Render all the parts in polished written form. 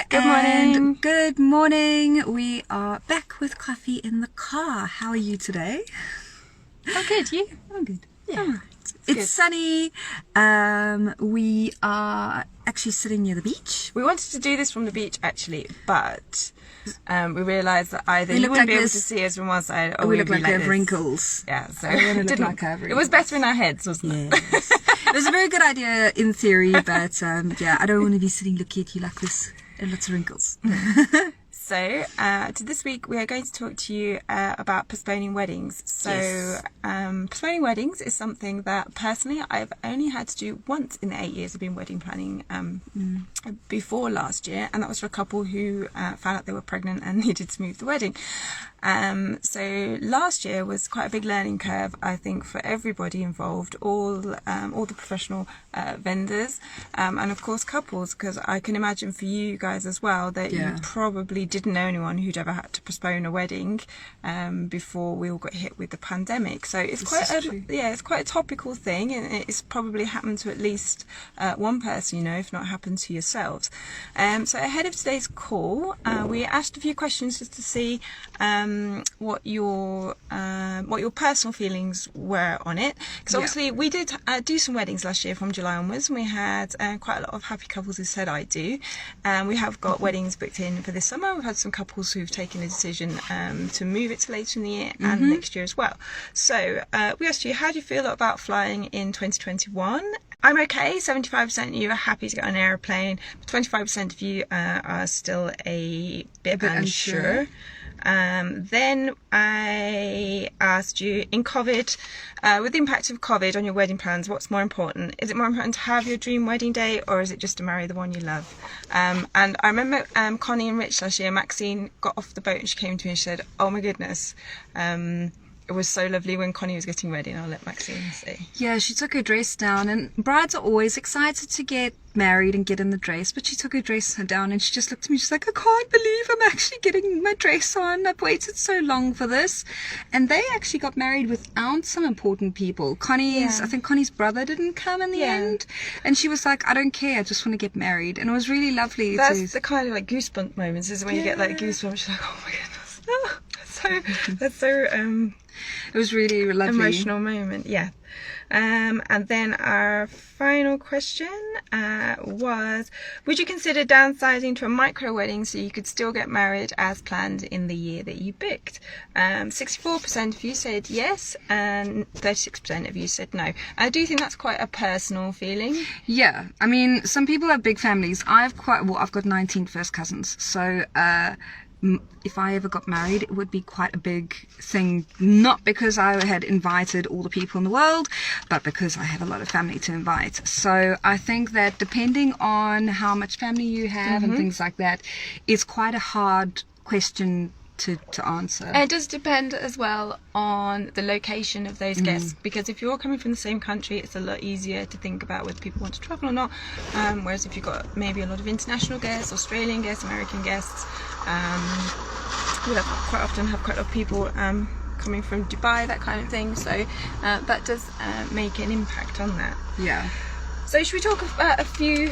Good morning. Good morning. We are back with coffee in the car. How are you today? Oh, good. You? I'm good. Yeah. All right. It's sunny. We are actually sitting near the beach. We wanted to do this from the beach, actually, but we realised that either We you look wouldn't like be able this. to see us from one side, or We we'd look be like we have this. wrinkles. Yeah, so We wanna it look didn't. like I have It was wrinkles. better in our heads, wasn't it? Yes. It was a very good idea in theory, but yeah, I don't want to be sitting looking at you like this and lots of wrinkles. So, this week we are going to talk to you about postponing weddings. So, Yes. Postponing weddings is something that personally I've only had to do once in the 8 years I've been wedding planning before last year, and that was for a couple who found out they were pregnant and needed to move the wedding. So last year was quite a big learning curve, I think, for everybody involved, all the professional vendors, and of course couples, because I can imagine for you guys as well that you probably didn't know anyone who'd ever had to postpone a wedding before we all got hit with the pandemic. So it's it's quite a topical thing, and it's probably happened to at least one person, you know, if not happened to yourselves. So ahead of today's call, we asked a few questions just to see what your personal feelings were on it, because obviously we did do some weddings last year from July onwards, and we had quite a lot of happy couples who said I do. We have got weddings booked in for this summer. We've had some couples who've taken a decision to move it to later in the year and next year as well. So we asked you, how do you feel about flying in 2021? I'm okay. 75% of you are happy to get on an aeroplane, but 25% of you are still a bit unsure. Then I asked you, in COVID, with the impact of COVID on your wedding plans, what's more important? Is it more important to have your dream wedding day, or is it just to marry the one you love? And I remember Connie and Rich last year, Maxeen got off the boat and she came to me and she said, oh my goodness, it was so lovely when Connie was getting ready, and I'll let Maxine say. Yeah, she took her dress down, and brides are always excited to get married and get in the dress, but she took her dress down and she just looked at me, she's like, I can't believe I'm actually getting my dress on. I've waited so long for this. And they actually got married without some important people. I think Connie's brother didn't come in the end, and she was like, I don't care, I just want to get married. And it was really lovely. That's the kind of like goosebump moments, is when you get like goosebumps, she's like, oh my goodness. That's so it was really lovely. Emotional moment, yeah. And then our final question was, would you consider downsizing to a micro wedding so you could still get married as planned in the year that you booked? 64% of you said yes, and 36% of you said no. I do think that's quite a personal feeling. Yeah, I mean, some people have big families. I've got 19 first cousins, so if I ever got married, it would be quite a big thing, not because I had invited all the people in the world, but because I have a lot of family to invite. So I think that depending on how much family you have and things like that, it's quite a hard question to answer. And it does depend as well on the location of those guests, because if you're all coming from the same country, it's a lot easier to think about whether people want to travel or not, whereas if you've got maybe a lot of international guests, Australian guests, American guests, we'll quite often have quite a lot of people coming from Dubai, that kind of thing, so that does make an impact on that. Yeah. So should we talk about a few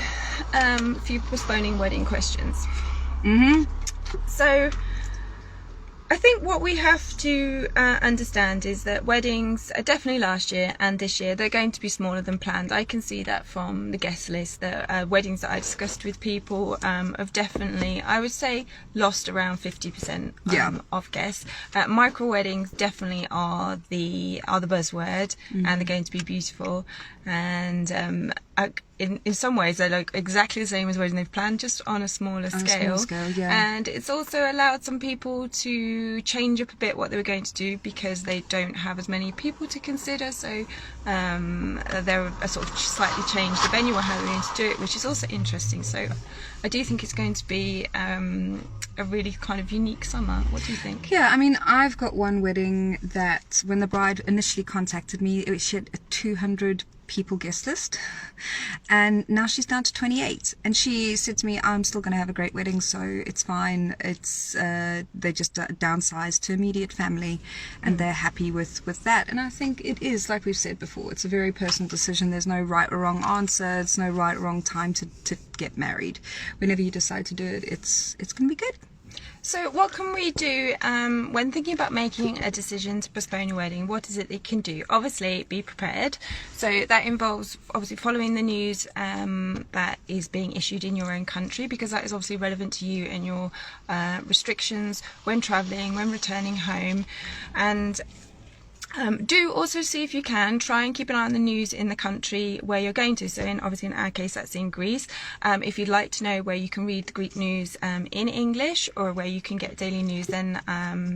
postponing wedding questions? So I think what we have to understand is that weddings, definitely last year and this year, they're going to be smaller than planned. I can see that from the guest list. The weddings that I discussed with people have definitely, I would say, lost around 50% of guests. Micro weddings definitely are the buzzword, and they're going to be beautiful. And in some ways they look exactly the same as wedding they've planned, just on a smaller scale. And it's also allowed some people to change up a bit what they were going to do, because they don't have as many people to consider, so they're sort of slightly changed the venue or how they're going to do it, which is also interesting. So I do think it's going to be a really kind of unique summer. What do you think? Yeah, I mean, I've got one wedding that when the bride initially contacted me, she had 200 people guest list, and now she's down to 28. And she said to me, I'm still going to have a great wedding, so it's fine. It's they just downsized to immediate family, and they're happy with that. And I think it is, like we've said before, it's a very personal decision. There's no right or wrong answer. It's no right or wrong time to get married. Whenever you decide to do it, it's going to be good. So what can we do when thinking about making a decision to postpone your wedding? What is it that you can do? Obviously, be prepared. So that involves obviously following the news that is being issued in your own country, because that is obviously relevant to you and your restrictions when travelling, when returning home. And do also see, if you can, try and keep an eye on the news in the country where you're going to. So obviously in our case that's in Greece. If you'd like to know where you can read the Greek news in English, or where you can get daily news, then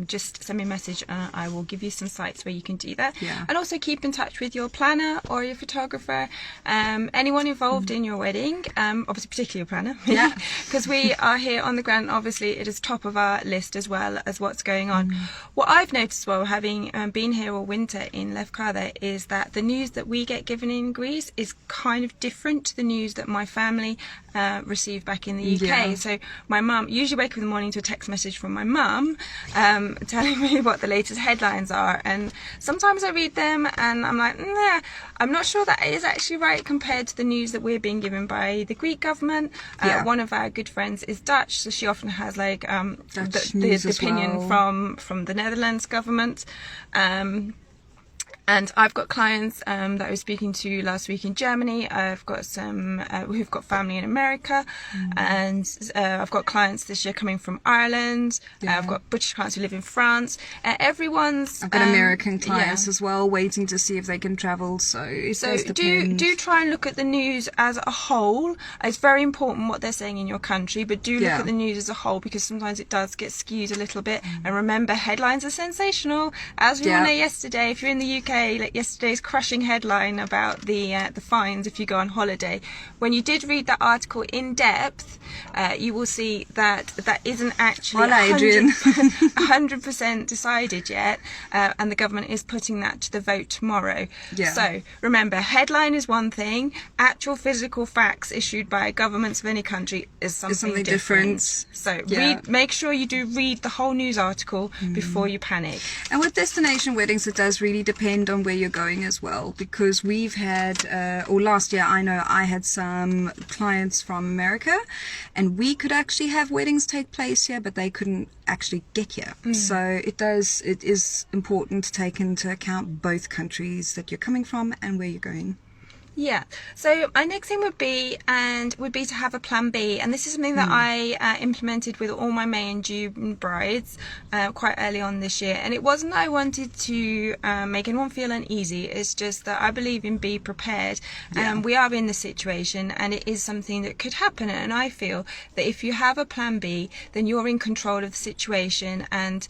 just send me a message and I will give you some sites where you can do that. Yeah. And also keep in touch with your planner or your photographer, anyone involved in your wedding, obviously particularly your planner. Yeah. Because we are here on the ground, obviously it is top of our list as well as what's going on. What I've noticed, well, having been here all winter in Lefkas, is that the news that we get given in Greece is kind of different to the news that my family receive back in the UK. Yeah. So my mum, usually wake up in the morning to a text message from my mum telling me what the latest headlines are, and sometimes I read them and I'm like, nah, I'm not sure that is actually right compared to the news that we're being given by the Greek government. One of our good friends is Dutch, so she often has like the opinion from the Netherlands government. And I've got clients that I was speaking to last week in Germany. I've got some who've got family in America, and I've got clients this year coming from Ireland. I've got British clients who live in France. Everyone's. I've got American clients as well, waiting to see if they can travel. So do try and look at the news as a whole. It's very important what they're saying in your country, but do look at the news as a whole, because sometimes it does get skewed a little bit. And remember, headlines are sensational. As we all know yesterday, if you're in the UK, like yesterday's crushing headline about the fines if you go on holiday. When you did read that article in depth, you will see that isn't actually 100% decided yet, and the government is putting that to the vote tomorrow. So remember, headline is one thing, actual physical facts issued by governments of any country is something different. So make sure you do read the whole news article before you panic. And with destination weddings, it does really depend on where you're going as well, because we've had last year I know I had some clients from America, and we could actually have weddings take place here, but they couldn't actually get here. So it is important to take into account both countries that you're coming from and where you're going. Yeah, so my next thing would be to have a plan B, and this is something that I implemented with all my May and June brides quite early on this year. And it wasn't that I wanted to make anyone feel uneasy, it's just that I believe in be prepared. We are in this situation and it is something that could happen, and I feel that if you have a plan B, then you're in control of the situation, and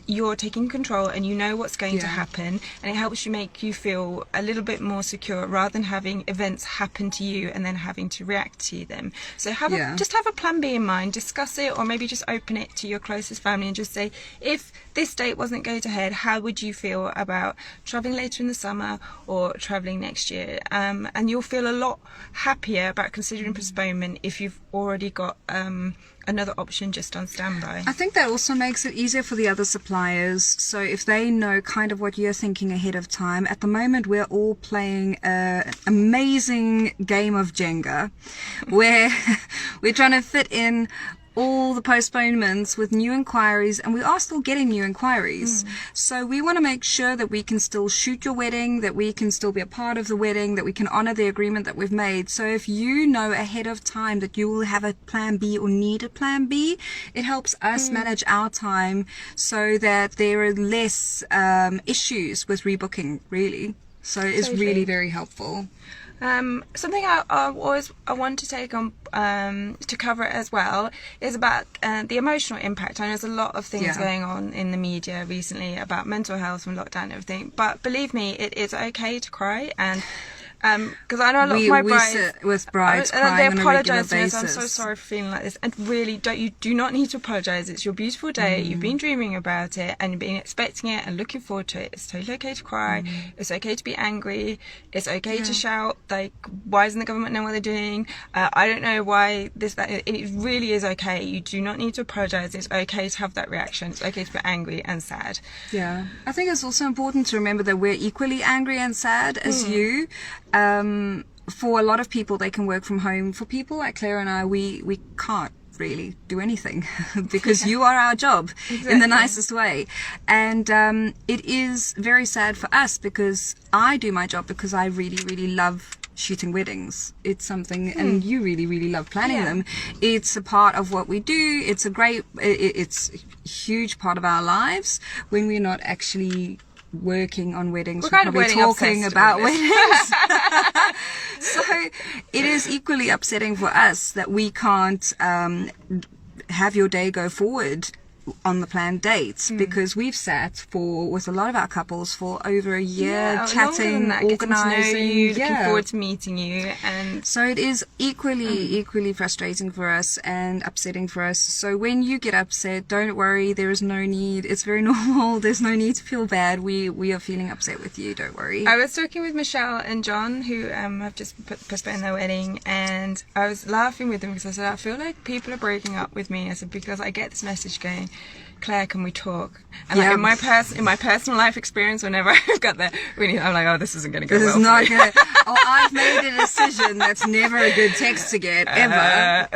you're taking control and you know what's going to happen, and it helps you make you feel a little bit more secure, rather than having events happen to you and then having to react to them. So just have a plan B in mind, discuss it, or maybe just open it to your closest family and just say, if this date wasn't going ahead, how would you feel about travelling later in the summer or travelling next year? And you'll feel a lot happier about considering postponement if you've already got another option just on standby. I think that also makes it easier for the other suppliers. So if they know kind of what you're thinking ahead of time. At the moment, we're all playing an amazing game of Jenga, where we're trying to fit in all the postponements with new inquiries, and we are still getting new inquiries. So we want to make sure that we can still shoot your wedding, that we can still be a part of the wedding, that we can honor the agreement that we've made. So if you know ahead of time that you will have a plan B or need a plan B, it helps us manage our time so that there are less issues with rebooking, really. So it's really very helpful. Something I want to take on to cover it as well is about the emotional impact. I know there's a lot of things going on in the media recently about mental health and lockdown and everything, but believe me, it is okay to cry, and Because I know a lot of my brides sit with brides they crying on a regular apologise to me. basis. I'm so sorry for feeling like this. And really, you do not need to apologise. It's your beautiful day. You've been dreaming about it, and you've been expecting it and looking forward to it. It's totally okay to cry. It's okay to be angry. It's okay to shout. Like, why doesn't the government know what they're doing? I don't know why that. It really is okay. You do not need to apologise. It's okay to have that reaction. It's okay to be angry and sad. Yeah, I think it's also important to remember that we're equally angry and sad as you. For a lot of people, they can work from home. For people like Claire and I, we can't really do anything because you are our job in the nicest way. And it is very sad for us because I do my job because I really, really love shooting weddings. It's something, and you really, really love planning them. It's a part of what we do. It's it's a huge part of our lives when we're not actually working on weddings. We're probably talking about weddings. So it is equally upsetting for us that we can't have your day go forward on the planned dates, because we've sat with a lot of our couples for over a year, chatting, organising, looking forward to meeting you, and so it is equally frustrating for us and upsetting for us. So when you get upset, don't worry, there is no need. It's very normal. There's no need to feel bad. We are feeling upset with you. Don't worry. I was talking with Michelle and John, who have just postponed their wedding, and I was laughing with them because I said, I feel like people are breaking up with me. I said, because I get this message going, Claire, can we talk? And like in my personal life experience, whenever I've got that, I'm like, oh, this isn't going to go well. This is not going to. Oh, I've made a decision. That's never a good text to get ever.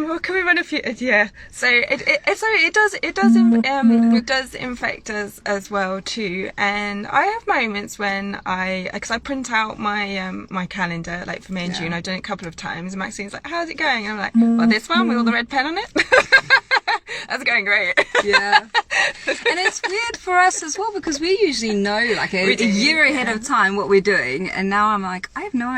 Well, can we run a few? Yeah. So it does infect us as well too. And I have moments when because I print out my my calendar, like for May and June. I've done it a couple of times. And Maxeen's like, how's it going? And I'm like, well, this one with all the red pen on it. That's going great. Yeah. And it's weird for us as well because we usually know like a year ahead of time what we're doing, and now I'm like, I have no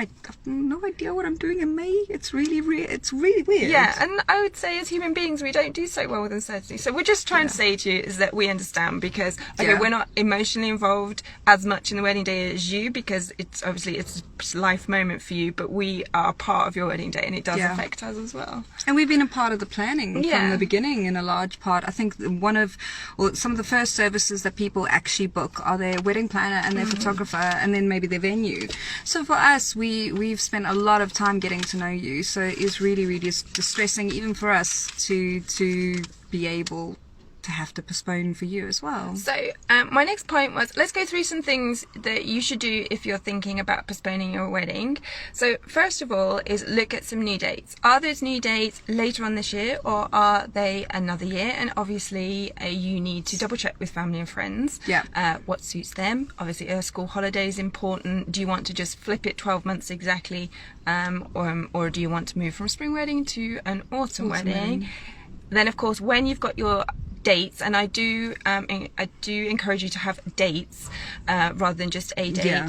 idea what I'm doing in May. It's really weird. Yeah, and I would say as human beings we don't do so well with uncertainty. So we're just trying to say to you is that we understand, because we're not emotionally involved as much in the wedding day as you, because it's obviously it's a life moment for you, but we are part of your wedding day and it does affect us as well. And we've been a part of the planning from the beginning in a large part. I think some of the first services that people actually book are their wedding planner and their photographer, and then maybe their venue. So for us, we've spent a lot of time getting to know you. So it's really, really distressing even for us to be able to have to postpone for you as well. So my next point was, let's go through some things that you should do if you're thinking about postponing your wedding. So first of all is look at some new dates. Are those new dates later on this year, or are they another year? And obviously you need to double check with family and friends what suits them. Obviously a school holiday is important. Do you want to just flip it 12 months exactly, or do you want to move from spring wedding to an autumn wedding? Then of course when you've got your dates, and I do encourage you to have dates rather than just a date.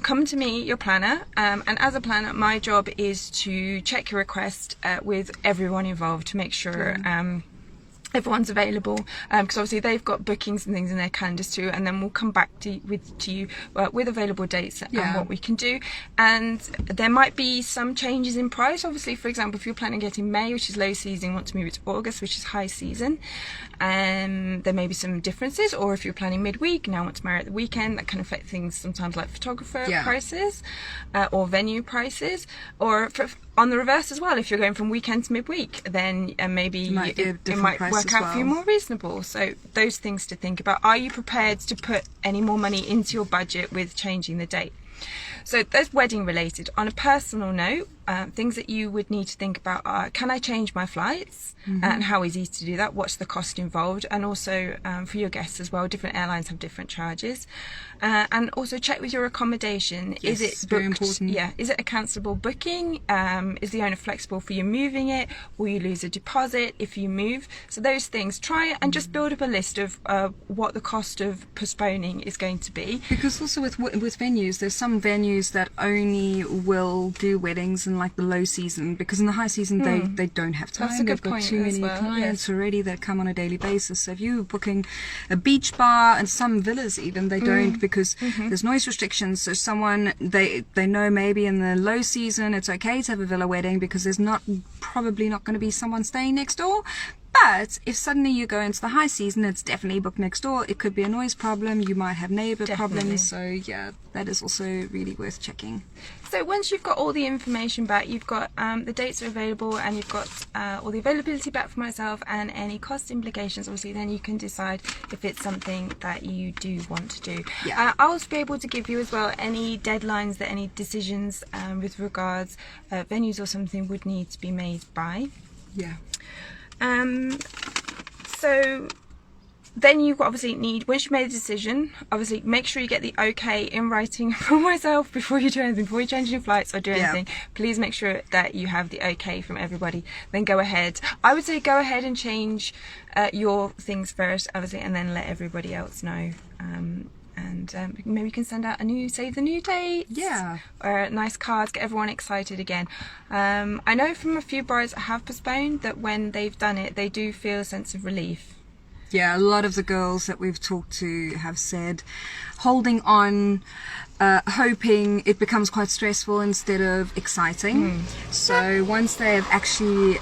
Come to me, your planner, and as a planner my job is to check your request with everyone involved to make sure everyone's available, because obviously they've got bookings and things in their calendars too, and then we'll come back to you with available dates and what we can do. And there might be some changes in price. Obviously, for example, if you're planning to get in May, which is low season, want to move it to August, which is high season, there may be some differences. Or if you're planning midweek, now want to marry at the weekend, that can affect things sometimes, like photographer prices or venue prices. Or on the reverse as well, if you're going from weekend to midweek, then maybe it might work out for you more reasonable. So those things to think about. Are you prepared to put any more money into your budget with changing the date? So that's wedding related. On a personal note, things that you would need to think about are, can I change my flights? And how easy to do that? What's the cost involved? And also for your guests as well, different airlines have different charges. And also check with your accommodation. Yes, is it booked? very important. Yeah. Is it a cancelable booking? Is the owner flexible for you moving it? Will you lose a deposit if you move? So those things, try it and just build up a list of what the cost of postponing is going to be. Because also with venues, there's some venues that only will do weddings in in like the low season, because in the high season they don't have time. That's a good They've got point too as many well, clients already that come on a daily basis. So if you're booking a beach bar, and some villas even, they don't, because there's noise restrictions. So someone, they know maybe in the low season it's okay to have a villa wedding because there's probably not going to be someone staying next door. But if suddenly you go into the high season, it's definitely booked next door. It could be a noise problem. You might have neighbor problems. So yeah, that is also really worth checking. So once you've got all the information back, you've got the dates are available, and you've got all the availability back for myself and any cost implications, obviously, then you can decide if it's something that you do want to do. Yeah. I'll also be able to give you as well any deadlines that any decisions with regards venues or something would need to be made by. Yeah. So then you obviously need, once you've made a decision, obviously make sure you get the okay in writing from myself before you do anything, before you change your flights or do anything. Please make sure that you have the okay from everybody. Then go ahead. I would say go ahead and change your things first, obviously, and then let everybody else know. And maybe you can send out a new save the new date, or nice cards, get everyone excited again. I know from a few brides that have postponed that when they've done it, they do feel a sense of relief. Yeah, a lot of the girls that we've talked to have said holding on, hoping it becomes quite stressful instead of exciting. So once they've actually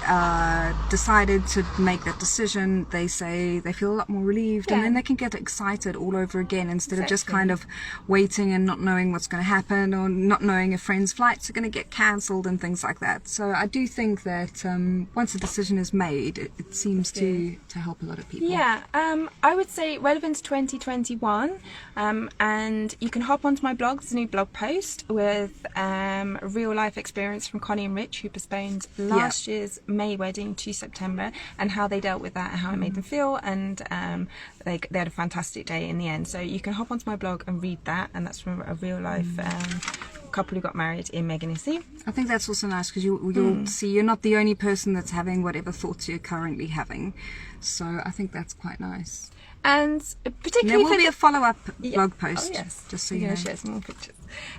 decided to make that decision, they say they feel a lot more relieved, and then they can get excited all over again instead of just kind of waiting and not knowing what's going to happen, or not knowing if friends' flights are going to get cancelled and things like that. So I do think that once a decision is made, it seems to help a lot of people. Yeah, I would say relevant to 2021, and you can hop onto my blog. There's a new blog post with a real life experience from Connie and Rich, who postponed last year's May wedding to September, and how they dealt with that and how it made them feel, and they had a fantastic day in the end. So you can hop onto my blog and read that, and that's from a real life couple who got married in Meganissy. I think that's also nice, because you'll see you're not the only person that's having whatever thoughts you're currently having. So I think that's quite nice. And particularly there will be a follow-up blog post. Oh, yes. Just so We're you know. going to share some more pictures.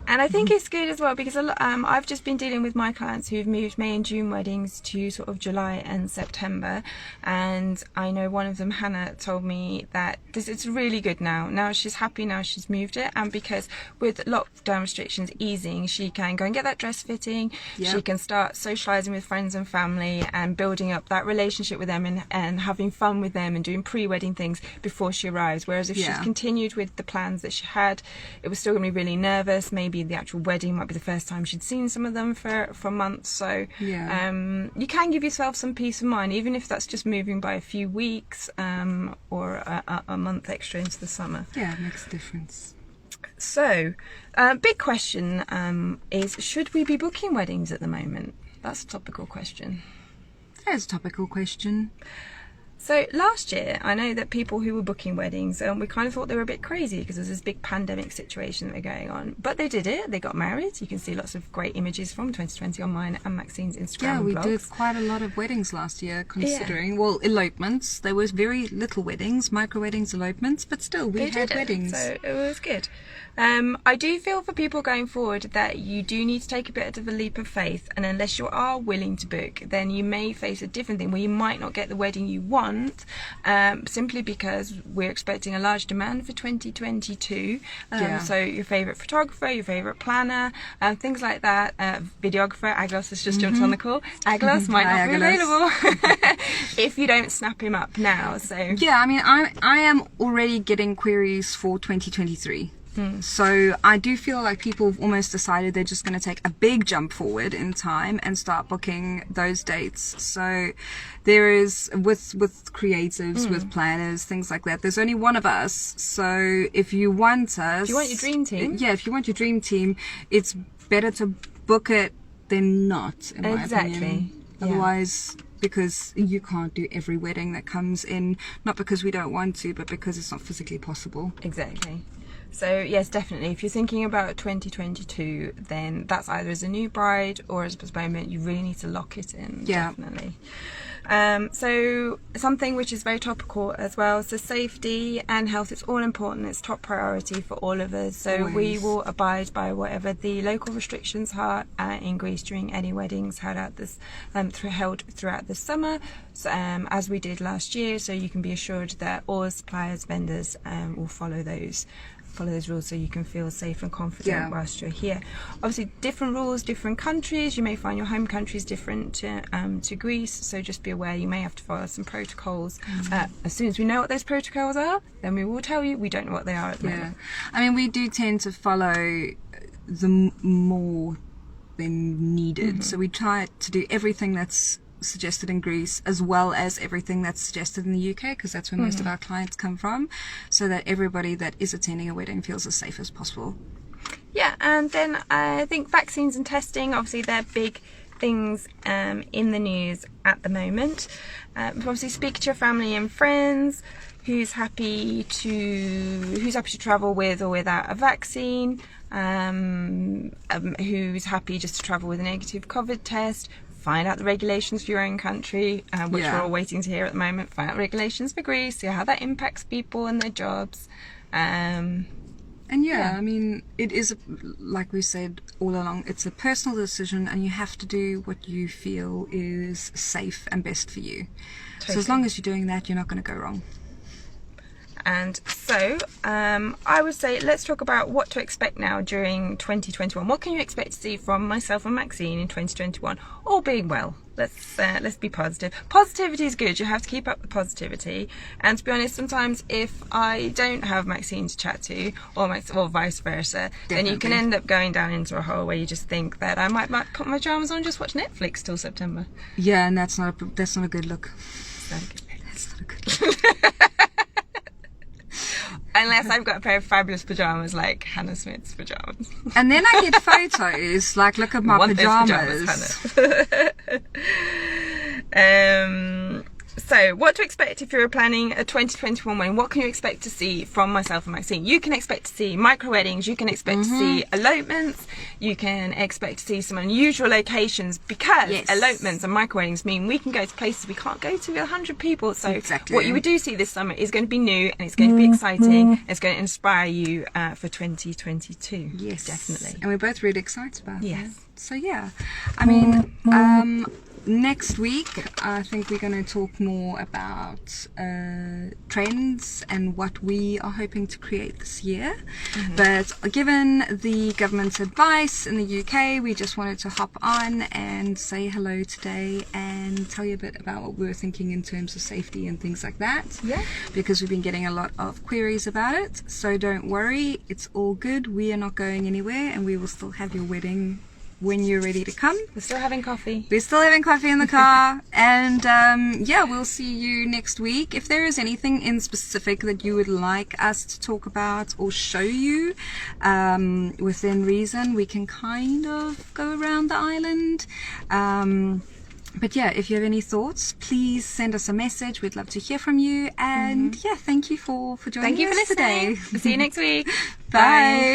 And I think it's good as well, because I've just been dealing with my clients who've moved May and June weddings to sort of July and September, and I know one of them, Hannah, told me that it's really good now she's happy, now she's moved it, and because with lockdown restrictions easing, she can go and get that dress fitting, she can start socialising with friends and family and building up that relationship with them, and having fun with them and doing pre-wedding things before she arrives. Whereas if she's continued with the plans that she had, it was still going to be really nervous. Maybe the actual wedding might be the first time she'd seen some of them for months. So you can give yourself some peace of mind, even if that's just moving by a few weeks or a month extra into the summer. Yeah, it makes a difference. So big question is, should we be booking weddings at the moment? That's a topical question. That is a topical question. So last year, I know that people who were booking weddings, we kind of thought they were a bit crazy because there's this big pandemic situation that was going on. But they did it. They got married. You can see lots of great images from 2020 on mine and Maxeen's Instagram. Yeah, we blogs. did quite a lot of weddings last year, considering, well, elopements. There was very little weddings, micro weddings, elopements, but still, we had weddings. So it was good. I do feel for people going forward that you do need to take a bit of a leap of faith, and unless you are willing to book, then you may face a different thing where you might not get the wedding you want, simply because we're expecting a large demand for 2022. So your favourite photographer, your favourite planner, things like that, videographer, Aglos has just jumped on the call. Aglos might not be available if you don't snap him up now. So yeah, I mean, I am already getting queries for 2023. So I do feel like people have almost decided they're just going to take a big jump forward in time and start booking those dates. So there is, with creatives, with planners, things like that, there's only one of us. So if you want us... If you want your dream team. Yeah, if you want your dream team, it's better to book it than not, in my opinion. Otherwise... because you can't do every wedding that comes in, not because we don't want to, but because it's not physically possible. Exactly. So yes, definitely. If you're thinking about 2022, then that's either as a new bride or as a postponement. You really need to lock it in. Yeah. Definitely. So something which is very topical as well. So safety and health, it's all important. It's top priority for all of us. So Always. we will abide by whatever the local restrictions are in Greece during any weddings held throughout the summer, so, as we did last year. So you can be assured that all suppliers, vendors will follow those rules, so you can feel safe and confident whilst you're here. Obviously, different rules, different countries. You may find your home country is different to Greece, so just be aware you may have to follow some protocols. As soon as we know what those protocols are, then we will tell you. We don't know what they are at the moment. I mean, we do tend to follow the more than needed, so we try to do everything that's suggested in Greece as well as everything that's suggested in the UK, because that's where most of our clients come from, so that everybody that is attending a wedding feels as safe as possible. Yeah, and then I think vaccines and testing, obviously they're big things in the news at the moment. Obviously speak to your family and friends who's happy to travel with or without a vaccine, who's happy just to travel with a negative COVID test. Find out the regulations for your own country, which we're all waiting to hear at the moment. Find out regulations for Greece, see how that impacts people and their jobs. I mean, it is, like we said all along, it's a personal decision, and you have to do what you feel is safe and best for you. Totally. So as long as you're doing that, you're not going to go wrong. And so I would say let's talk about what to expect now during 2021. What can you expect to see from myself and Maxine in 2021? All being well. Let's be positive. Positivity is good. You have to keep up the positivity. And to be honest, sometimes if I don't have Maxine to chat to, or vice versa, then you can end up going down into a hole where you just think that I might put my pajamas on and just watch Netflix till September. Yeah, and that's not a good look. That's not a good look. Unless I've got a pair of fabulous pajamas like Hannah Smith's pajamas. And then I get photos, like, look at my pajamas. So, what to expect if you're planning a 2021 wedding? What can you expect to see from myself and Maxine? You can expect to see micro weddings. You can expect to see elopements. You can expect to see some unusual locations, because elopements and micro weddings mean we can go to places we can't go to with 100 people. So what you do see this summer is going to be new, and it's going to be exciting. It's going to inspire you for 2022. Yes, definitely. And we're both really excited about it. Yes. So yeah, I mean, next week I think we're going to talk more about trends and what we are hoping to create this year. But given the government's advice in the UK, we just wanted to hop on and say hello today and tell you a bit about what we were thinking in terms of safety and things like that. Yeah. Because we've been getting a lot of queries about it. So don't worry, it's all good. We are not going anywhere, and we will still have your wedding when you're ready to come. We're still having coffee. We're still having coffee in the car. And we'll see you next week. If there is anything in specific that you would like us to talk about or show you, within reason, we can kind of go around the island. But yeah, if you have any thoughts, please send us a message. We'd love to hear from you. And thank you for joining us today. See you next week. Bye.